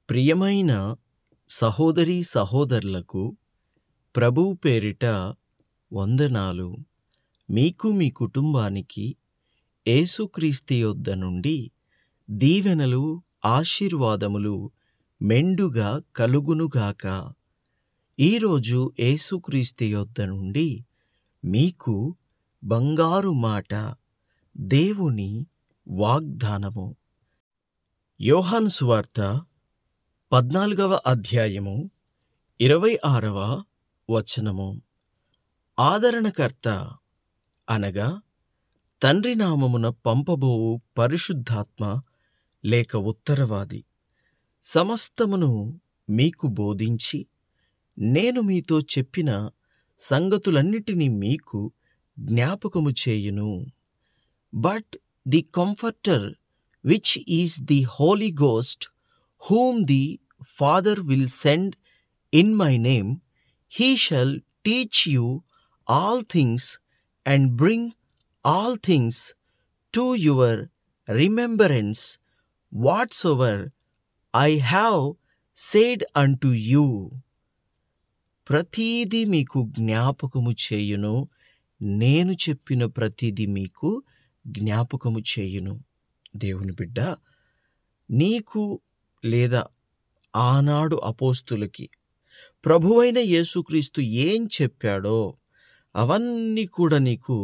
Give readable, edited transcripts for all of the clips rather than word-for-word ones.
ప్రియమైన సహోదరీ సహోదరులకు ప్రభువు పేరిట వందనాలు. మీకు మీ కుటుంబానికి యేసుక్రీస్తు యొద్ద నుండి దీవెనలు ఆశీర్వాదములు మెండుగా కలుగునుగాక. ఈరోజు యేసుక్రీస్తు యొద్ద నుండి మీకు బంగారు మాట, దేవుని వాగ్దానము. యోహాను సువార్త 14వ అధ్యాయము 26వ వచనము. ఆదరణకర్త అనగా తండ్రి నామమున పంపబోవు పరిశుద్ధాత్మ లేక ఉత్తరవాది సమస్తమును మీకు బోధించి నేను మీతో చెప్పిన సంగతులన్నిటినీ మీకు జ్ఞాపకము చేయును. But the comforter which is the Holy Ghost, whom the Father will send in my name, he shall teach you all things and bring all things to your remembrance whatsoever I have said unto you. ప్రతీది మీకు జ్ఞాపకము చేయును, నేను చెప్పిన ప్రతీది మీకు జ్ఞాపకము చేయును. దేవుని బిడ్డ, నీకు లేదా ఆనాడు అపోస్తులకి ప్రభువైన యేసుక్రీస్తు ఏం చెప్పాడో అవన్నీ కూడా నీకు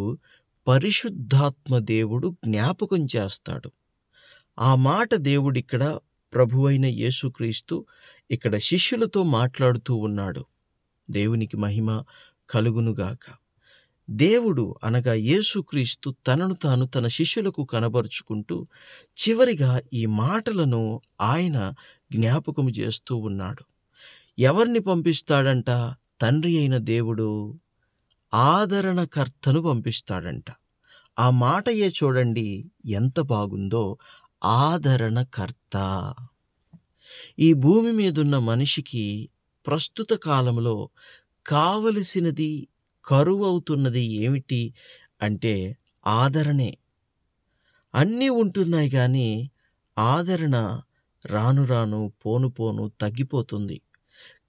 పరిశుద్ధాత్మ దేవుడు జ్ఞాపకం చేస్తాడు. ఆ మాట దేవుడిక్కడ ప్రభువైన యేసుక్రీస్తు ఇక్కడ శిష్యులతో మాట్లాడుతూ ఉన్నాడు. దేవునికి మహిమ కలుగునుగాక. దేవుడు అనగా యేసుక్రీస్తు తనను తాను తన శిష్యులకు కనబరుచుకుంటూ చివరిగా ఈ మాటలను ఆయన జ్ఞాపకము చేస్తూ ఉన్నాడు. ఎవరిని పంపిస్తాడంట? తండ్రి అయిన దేవుడు ఆదరణకర్తను పంపిస్తాడంట. ఆ మాటయే చూడండి ఎంత బాగుందో, ఆదరణకర్త. ఈ భూమి మీదున్న మనిషికి ప్రస్తుత కాలంలో కావలసినది, కరువవుతున్నది ఏమిటి అంటే ఆదరణే. అన్నీ ఉంటున్నాయి కానీ ఆదరణ రాను రాను పోను పోను తగ్గిపోతుంది.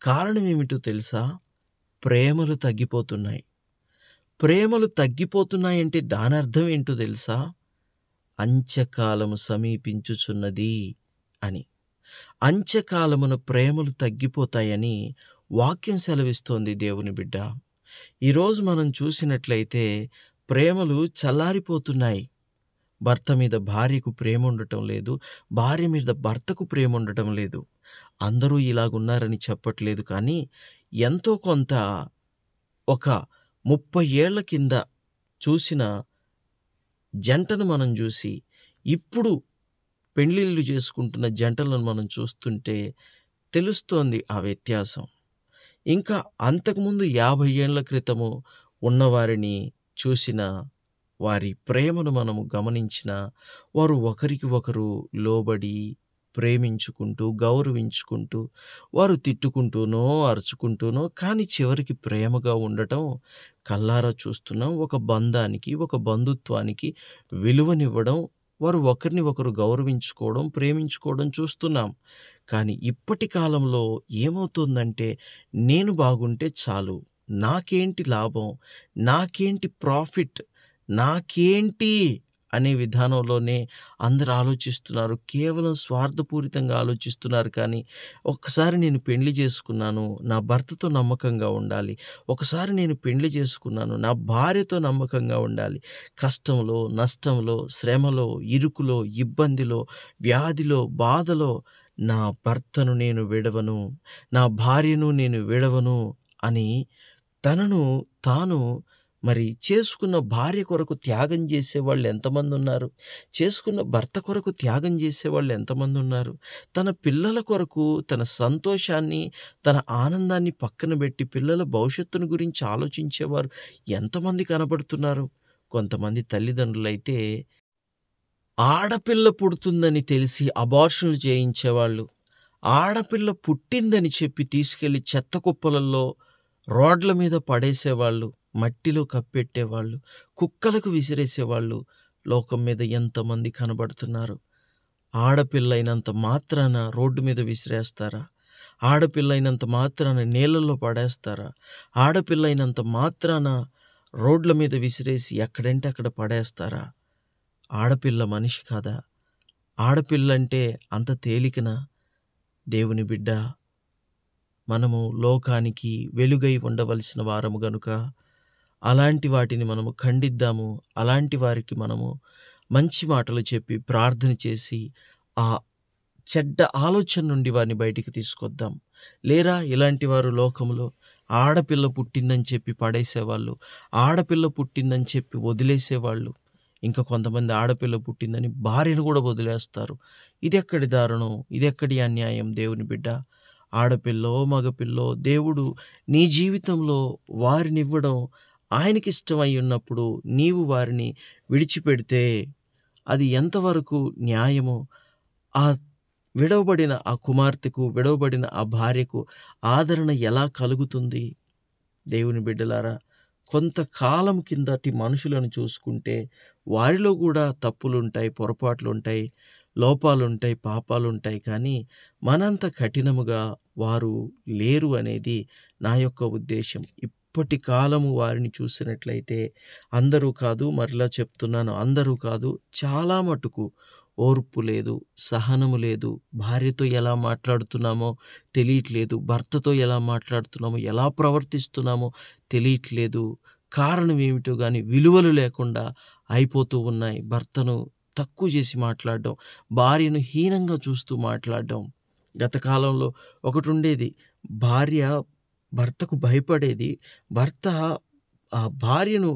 కారణం ఏమిటో తెలుసా? ప్రేమలు తగ్గిపోతున్నాయి. ప్రేమలు తగ్గిపోతున్నాయంటే దాని అర్థం ఏంటో తెలుసా? అంత్యకాలము సమీపించుచున్నది అని. అంత్యకాలమున ప్రేమలు తగ్గిపోతాయని వాక్యం సెలవిస్తోంది. దేవుని బిడ్డ, ఈరోజు మనం చూసినట్లయితే ప్రేమలు చల్లారిపోతున్నాయి. భర్త మీద భార్యకు ప్రేమ ఉండటం లేదు, భార్య మీద భర్తకు ప్రేమ ఉండటం లేదు. అందరూ ఇలాగున్నారని చెప్పట్లేదు, కానీ ఎంతో కొంత ఒక 30 ఏళ్ల కింద చూసిన జంటను మనం చూసి ఇప్పుడు పెళ్ళిళ్ళు చేసుకుంటున్న జంటలను మనం చూస్తుంటే తెలుస్తోంది ఆ వ్యత్యాసం. ఇంకా అంతకుముందు 50 ఏళ్ల క్రితము ఉన్నవారిని చూసిన వారి ప్రేమను మనము గమనించిన వారు ఒకరికి ఒకరు లోబడి ప్రేమించుకుంటూ గౌరవించుకుంటూ వారు తిట్టుకుంటూనో అరుచుకుంటూనో కానీ చివరికి ప్రేమగా ఉండటం కల్లారా చూస్తున్నాం. ఒక బంధానికి, ఒక బంధుత్వానికి విలువనివ్వడం, వారు ఒకరిని ఒకరు గౌరవించుకోవడం, ప్రేమించుకోవడం చూస్తున్నాం. కానీ ఇప్పటి కాలంలో ఏమవుతుందంటే నేను బాగుంటే చాలు, నాకేంటి లాభం, నాకేంటి ప్రాఫిట్, నాకేంటి అనే విధానంలోనే అందరూ ఆలోచిస్తున్నారు. కేవలం స్వార్థపూరితంగా ఆలోచిస్తున్నారు. కానీ ఒక్కసారి నేను పెళ్లి చేసుకున్నాను, నా భర్తతో నమ్మకంగా ఉండాలి. ఒకసారి నేను పెళ్లి చేసుకున్నాను, నా భార్యతో నమ్మకంగా ఉండాలి. కష్టంలో, నష్టంలో, శ్రమలో, ఇరుకులో, ఇబ్బందిలో, వ్యాధిలో, బాధలో నా భర్తను నేను విడవను, నా భార్యను నేను విడవను అని తనను తాను మరి చేసుకున్న భార్య కొరకు త్యాగం చేసేవాళ్ళు ఎంతమంది ఉన్నారు? చేసుకున్న భర్త కొరకు త్యాగం చేసేవాళ్ళు ఎంతమంది ఉన్నారు? తన పిల్లల కొరకు తన సంతోషాన్ని, తన ఆనందాన్ని పక్కన పెట్టి పిల్లల భవిష్యత్తును గురించి ఆలోచించేవారు ఎంతమంది కనబడుతున్నారు? కొంతమంది తల్లిదండ్రులైతే ఆడపిల్ల పుడుతుందని తెలిసి అబార్షన్లు చేయించేవాళ్ళు, ఆడపిల్ల పుట్టిందని చెప్పి తీసుకెళ్లి చెత్త కుప్పలలో, రోడ్ల మీద పడేసేవాళ్ళు, మట్టిలో కప్పెట్టేవాళ్ళు, కుక్కలకు విసిరేసేవాళ్ళు లోకం మీద ఎంతమంది కనబడుతున్నారు. ఆడపిల్లైనంత మాత్రాన రోడ్డు మీద విసిరేస్తారా? ఆడపిల్లైనంత మాత్రాన నీళ్ళల్లో పడేస్తారా? ఆడపిల్లైనంత మాత్రాన రోడ్ల మీద విసిరేసి ఎక్కడంటే అక్కడ పడేస్తారా? ఆడపిల్ల మనిషి కాదా? ఆడపిల్లంటే అంత తేలికనా? దేవుని బిడ్డ, మనము లోకానికి వెలుగై ఉండవలసిన వారము గనుక అలాంటి వాటిని మనము ఖండిద్దాము. అలాంటి వారికి మనము మంచి మాటలు చెప్పి ప్రార్థన చేసి ఆ చెడ్డ ఆలోచన నుండి వారిని బయటికి తీసుకొద్దాం. లేరా ఇలాంటి వారు లోకంలో ఆడపిల్ల పుట్టిందని చెప్పి పడేసేవాళ్ళు, ఆడపిల్ల పుట్టిందని చెప్పి వదిలేసేవాళ్ళు, ఇంకా కొంతమంది ఆడపిల్ల పుట్టిందని భార్యను కూడా వదిలేస్తారు. ఇదెక్కడి దారుణం? ఇదెక్కడి అన్యాయం? దేవుని బిడ్డ, ఆడపిల్లో మగపిల్లో దేవుడు నీ జీవితంలో వారినివ్వడం ఆయనకిష్టమై ఉన్నప్పుడు నీవు వారిని విడిచిపెడితే అది ఎంతవరకు న్యాయమో? ఆ విడవబడిన ఆ కుమార్తెకు, విడవబడిన ఆ భార్యకు ఆదరణ ఎలా కలుగుతుంది? దేవుని బిడ్డలారా, కొంతకాలం కిందటి మనుషులను చూసుకుంటే వారిలో కూడా తప్పులుంటాయి, పొరపాట్లుంటాయి, లోపాలుంటాయి, పాపాలుంటాయి. కానీ మనంత కఠినముగా వారు లేరు అనేది నా యొక్క ఉద్దేశం. ఇప్పటి కాలము వారిని చూసినట్లయితే అందరూ కాదు, మరలా చెప్తున్నాను, అందరూ కాదు, చాలా మటుకు ఓర్పు లేదు, సహనము లేదు. భార్యతో ఎలా మాట్లాడుతున్నామో తెలియట్లేదు, భర్తతో ఎలా మాట్లాడుతున్నామో, ఎలా ప్రవర్తిస్తున్నామో తెలియట్లేదు. కారణం ఏమిటో కానీ విలువలు లేకుండా అయిపోతూ ఉన్నాయి. భర్తను తక్కువ చేసి మాట్లాడడం, భార్యను హీనంగా చూస్తూ మాట్లాడడం. గత కాలంలో ఒకటి ఉండేది, భార్య భర్తకు భయపడేది, భర్త ఆ భార్యను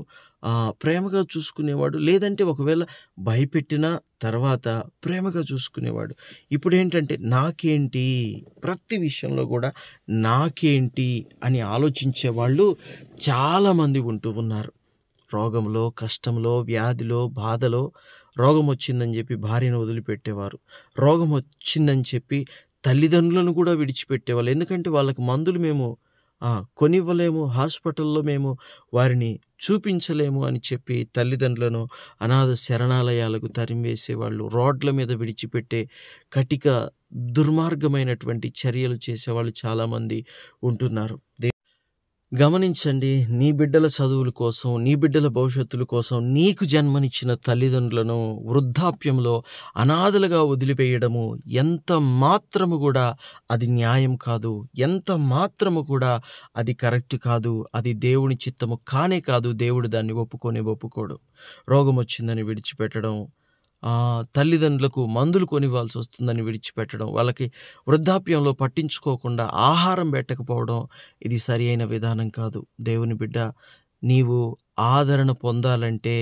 ప్రేమగా చూసుకునేవాడు. లేదంటే ఒకవేళ భయపెట్టిన తర్వాత ప్రేమగా చూసుకునేవాడు. ఇప్పుడేంటంటే నాకేంటి, ప్రతి విషయంలో కూడా నాకేంటి అని ఆలోచించే వాళ్ళు చాలామంది ఉంటూ ఉన్నారు. రోగంలో, కష్టంలో, వ్యాధిలో, బాధలో రోగం వచ్చిందని చెప్పి భార్యను వదిలిపెట్టేవారు. రోగం వచ్చిందని చెప్పి తల్లిదండ్రులను కూడా విడిచిపెట్టేవాళ్ళు. ఎందుకంటే వాళ్ళకి మందులు మేము కొనివ్వలేము, హాస్పిటల్లో మేము వారిని చూపించలేము అని చెప్పి తల్లిదండ్రులను అనాథ శరణాలయాలకు తరిమివేసేవాళ్ళు. రోడ్ల మీద విడిచిపెట్టే కటిక దుర్మార్గమైనటువంటి చర్యలు చేసేవాళ్ళు చాలామంది ఉంటున్నారు. గమనించండి, నీ బిడ్డల చదువుల కోసం, నీ బిడ్డల భవిష్యత్తుల కోసం నీకు జన్మనిచ్చిన తల్లిదండ్రులను వృద్ధాప్యంలో అనాథలుగా వదిలివేయడము ఎంత మాత్రము కూడా అది న్యాయం కాదు, ఎంత మాత్రము కూడా అది కరెక్ట్ కాదు. అది దేవుని చిత్తము కానే కాదు. దేవుడు దాన్ని ఒప్పుకోడు. రోగం వచ్చిందని విడిచిపెట్టడం, తల్లిదండ్రులకు మందులు కొనివ్వాల్సి వస్తుందని విడిచిపెట్టడం, వాళ్ళకి వృద్ధాప్యంలో పట్టించుకోకుండా ఆహారం పెట్టకపోవడం, ఇది సరి అయిన విధానం కాదు. దేవుని బిడ్డ, నీవు ఆదరణ పొందాలంటే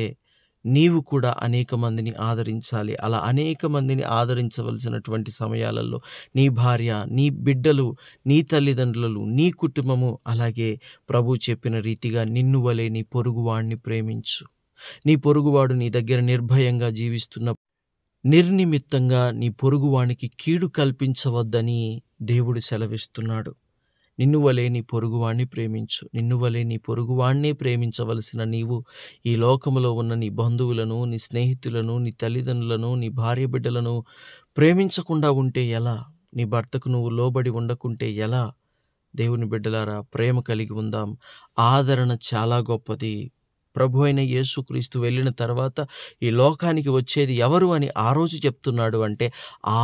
నీవు కూడా అనేక మందిని ఆదరించాలి. అలా అనేక మందిని ఆదరించవలసినటువంటి సమయాలలో నీ భార్య, నీ బిడ్డలు, నీ తల్లిదండ్రులు, నీ కుటుంబము, అలాగే ప్రభు చెప్పిన రీతిగా నిన్ను వలె నీ పొరుగువాడిని ప్రేమించు. నీ పొరుగువాడు నీ దగ్గర నిర్భయంగా జీవిస్తున్న నిర్నిమిత్తంగా నీ పొరుగువానికి కీడు కల్పించవద్దని దేవుడు సెలవిస్తున్నాడు. నిన్ను వలె నీ పొరుగువాణ్ణి ప్రేమించు. నిన్ను వలె నీ పొరుగువాణ్ణే ప్రేమించవలసిన నీవు ఈ లోకములో ఉన్న నీ బంధువులను, నీ స్నేహితులను, నీ తల్లిదండ్రులను, నీ భార్య బిడ్డలను ప్రేమించకుండా ఉంటే ఎలా? నీ భర్తకు నువ్వు లోబడి ఉండకుంటే ఎలా? దేవుని బిడ్డలారా, ప్రేమ కలిగి ఉందాం. ఆదరణ చాలా గొప్పది. ప్రభు అయిన యేసుక్రీస్తు వెళ్ళిన తర్వాత ఈ లోకానికి వచ్చేది ఎవరు అని ఆ రోజు చెప్తున్నాడు అంటే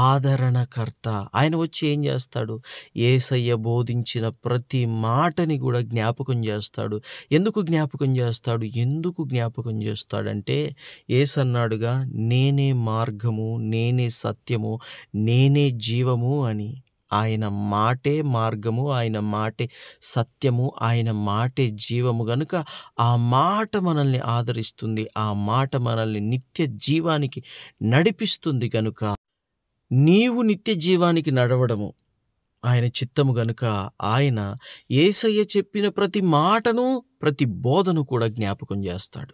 ఆదరణకర్త. ఆయన వచ్చి ఏం చేస్తాడు? యేసయ్య బోధించిన ప్రతి మాటని కూడా జ్ఞాపకం చేస్తాడు. ఎందుకు జ్ఞాపకం చేస్తాడంటే యేసన్నాడుగా, నేనే మార్గము, నేనే సత్యము, నేనే జీవము అని. ఆయన మాటే మార్గము, ఆయన మాటే సత్యము, ఆయన మాటే జీవము గనుక ఆ మాట మనల్ని ఆదరిస్తుంది, ఆ మాట మనల్ని నిత్య జీవానికి నడిపిస్తుంది. గనుక నీవు నిత్య జీవానికి నడవడము ఆయన చిత్తము గనుక ఆయన యేసయ్య చెప్పిన ప్రతి మాటను, ప్రతి బోధను కూడా జ్ఞాపకం చేస్తాడు.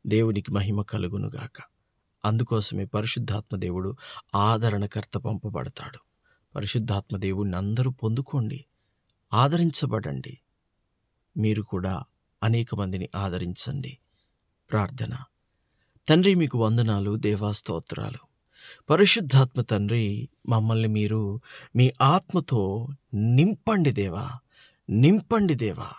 దేవునికి మహిమ కలుగునుగాక. అందుకోసమే పరిశుద్ధాత్మ దేవుడు ఆదరణకర్త పంపబడతాడు. పరిశుద్ధాత్మ దేవుణ్ణి అందరూ పొందుకోండి, ఆదరించబడండి. మీరు కూడా అనేక మందిని ఆదరించండి. ప్రార్థన. తండ్రి, మీకు వందనాలు, దేవా, స్తోత్రాలు. పరిశుద్ధాత్మ తండ్రి, మమ్మల్ని మీరు మీ ఆత్మతో నింపండి దేవా, నింపండి దేవా.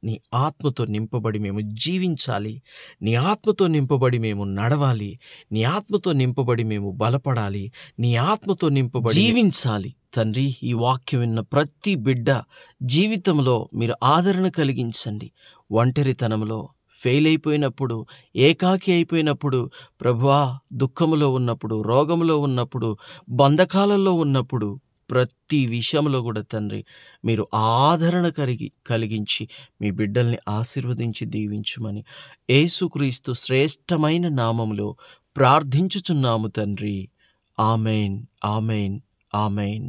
నీ ఆత్మతో నింపబడి మేము జీవించాలి. నీ ఆత్మతో నింపబడి మేము నడవాలి. నీ ఆత్మతో నింపబడి మేము బలపడాలి. నీ ఆత్మతో నింపబడి జీవించాలి. తండ్రి, ఈ వాక్యం విన్న ప్రతి బిడ్డ జీవితంలో మీరు ఆదరణ కలిగించండి. ఒంటరితనంలో ఫెయిల్ అయిపోయినప్పుడు, ఏకాకి అయిపోయినప్పుడు, ప్రభువా దుఃఖములో ఉన్నప్పుడు, రోగములో ఉన్నప్పుడు, బంధకాలలో ఉన్నప్పుడు, ప్రతి విషయంలో కూడా తండ్రి మీరు ఆదరణ కలిగించి మీ బిడ్డల్ని ఆశీర్వదించి దీవించుమని యేసుక్రీస్తు శ్రేష్టమైన నామములో ప్రార్థించుచున్నాము తండ్రి. Amen, amen, amen.